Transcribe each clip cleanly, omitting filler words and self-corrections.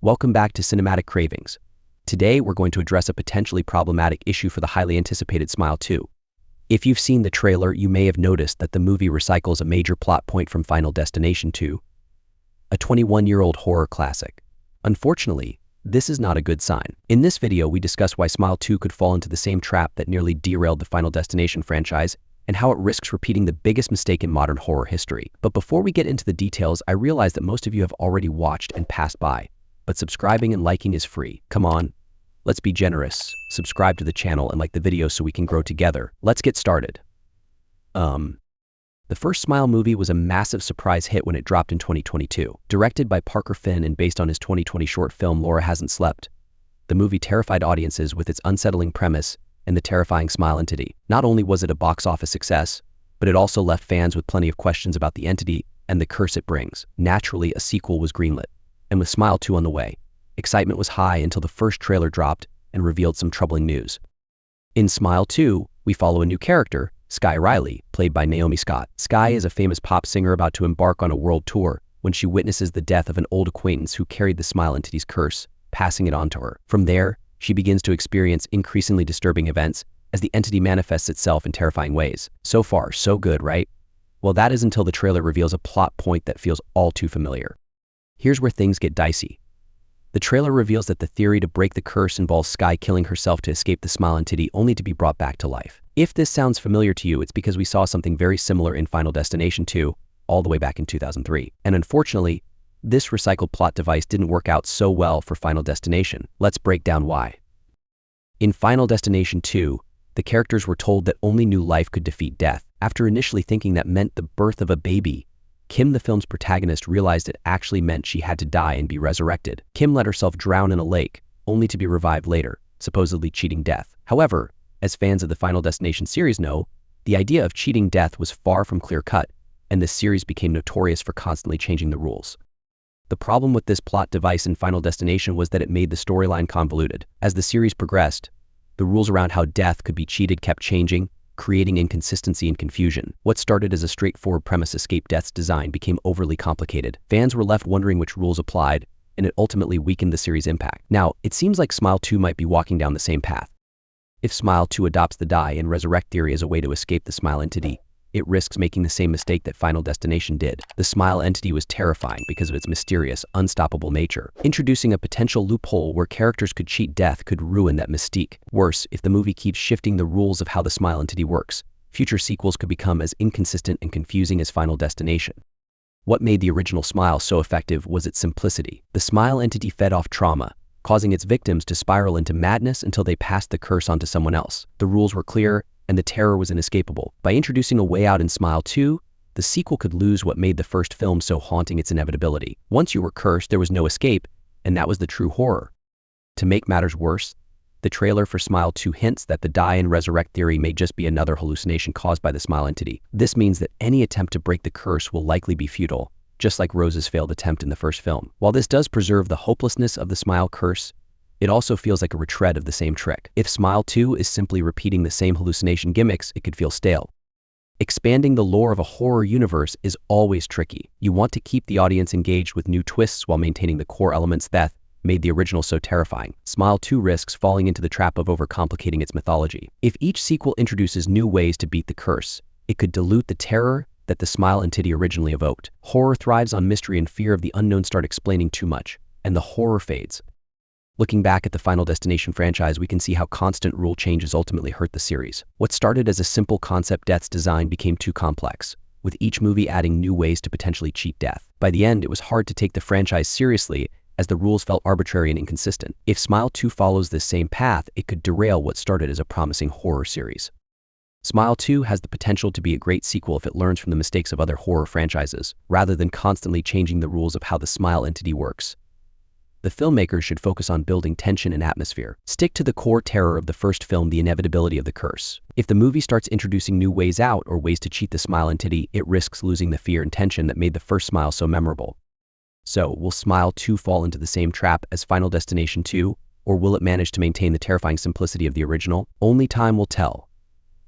Welcome back to Cinematic Cravings. Today, we're going to address a potentially problematic issue for the highly anticipated Smile 2. If you've seen the trailer, you may have noticed that the movie recycles a major plot point from Final Destination 2, a 21-year-old horror classic. Unfortunately, this is not a good sign. In this video, we discuss why Smile 2 could fall into the same trap that nearly derailed the Final Destination franchise and how it risks repeating the biggest mistake in modern horror history. But before we get into the details, I realize that most of you have already watched and passed by. But subscribing and liking is free. Come on, let's be generous. Subscribe to the channel and like the video so we can grow together. Let's get started. The first Smile movie was a massive surprise hit when it dropped in 2022. Directed by Parker Finn and based on his 2020 short film Laura Hasn't Slept, the movie terrified audiences with its unsettling premise and the terrifying Smile entity. Not only was it a box office success, but it also left fans with plenty of questions about the entity and the curse it brings. Naturally, a sequel was greenlit. And with Smile 2 on the way, excitement was high until the first trailer dropped and revealed some troubling news. In Smile 2, we follow a new character, Skye Riley, played by Naomi Scott. Skye is a famous pop singer about to embark on a world tour when she witnesses the death of an old acquaintance who carried the Smile entity's curse, passing it on to her. From there, she begins to experience increasingly disturbing events as the entity manifests itself in terrifying ways. So far, so good, right? Well, that is until the trailer reveals a plot point that feels all too familiar. Here's where things get dicey. The trailer reveals that the theory to break the curse involves Skye killing herself to escape the Smile entity only to be brought back to life. If this sounds familiar to you, it's because we saw something very similar in Final Destination 2 all the way back in 2003. And unfortunately, this recycled plot device didn't work out so well for Final Destination. Let's break down why. In Final Destination 2, the characters were told that only new life could defeat death. After initially thinking that meant the birth of a baby, Kim, the film's protagonist, realized it actually meant she had to die and be resurrected. Kim let herself drown in a lake, only to be revived later, supposedly cheating death. However, as fans of the Final Destination series know, the idea of cheating death was far from clear-cut, and the series became notorious for constantly changing the rules. The problem with this plot device in Final Destination was that it made the storyline convoluted. As the series progressed, the rules around how death could be cheated kept changing, creating inconsistency and confusion. What started as a straightforward premise escape death's design became overly complicated. Fans were left wondering which rules applied, and it ultimately weakened the series' impact. Now, it seems like Smile 2 might be walking down the same path. If Smile 2 adopts the die and resurrect theory as a way to escape the Smile entity, it risks making the same mistake that Final Destination did. The Smile entity was terrifying because of its mysterious, unstoppable nature. Introducing a potential loophole where characters could cheat death could ruin that mystique. Worse, if the movie keeps shifting the rules of how the Smile entity works, future sequels could become as inconsistent and confusing as Final Destination. What made the original Smile so effective was its simplicity. The Smile entity fed off trauma, causing its victims to spiral into madness until they passed the curse on to someone else. The rules were clear, and the terror was inescapable. By introducing a way out in Smile 2, the sequel could lose what made the first film so haunting, its inevitability. Once you were cursed, there was no escape, and that was the true horror. To make matters worse, the trailer for Smile 2 hints that the die and resurrect theory may just be another hallucination caused by the Smile entity. This means that any attempt to break the curse will likely be futile, just like Rose's failed attempt in the first film. While this does preserve the hopelessness of the Smile curse, it also feels like a retread of the same trick. If Smile 2 is simply repeating the same hallucination gimmicks, it could feel stale. Expanding the lore of a horror universe is always tricky. You want to keep the audience engaged with new twists while maintaining the core elements that made the original so terrifying. Smile 2 risks falling into the trap of overcomplicating its mythology. If each sequel introduces new ways to beat the curse, it could dilute the terror that the Smile entity originally evoked. Horror thrives on mystery, and fear of the unknown start explaining too much, and the horror fades. Looking back at the Final Destination franchise, we can see how constant rule changes ultimately hurt the series. What started as a simple concept, death's design, became too complex, with each movie adding new ways to potentially cheat death. By the end, it was hard to take the franchise seriously as the rules felt arbitrary and inconsistent. If Smile 2 follows this same path, it could derail what started as a promising horror series. Smile 2 has the potential to be a great sequel if it learns from the mistakes of other horror franchises, rather than constantly changing the rules of how the Smile entity works. The filmmakers should focus on building tension and atmosphere. Stick to the core terror of the first film, the inevitability of the curse. If the movie starts introducing new ways out or ways to cheat the Smile entity, it risks losing the fear and tension that made the first Smile so memorable. So, will Smile 2 fall into the same trap as Final Destination 2, or will it manage to maintain the terrifying simplicity of the original? Only time will tell.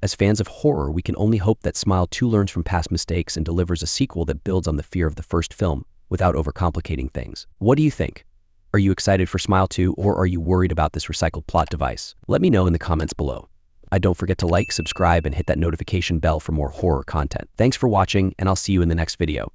As fans of horror, we can only hope that Smile 2 learns from past mistakes and delivers a sequel that builds on the fear of the first film without overcomplicating things. What do you think? Are you excited for Smile 2, or are you worried about this recycled plot device? Let me know in the comments below. Don't forget to like, subscribe, and hit that notification bell for more horror content. Thanks for watching, and I'll see you in the next video.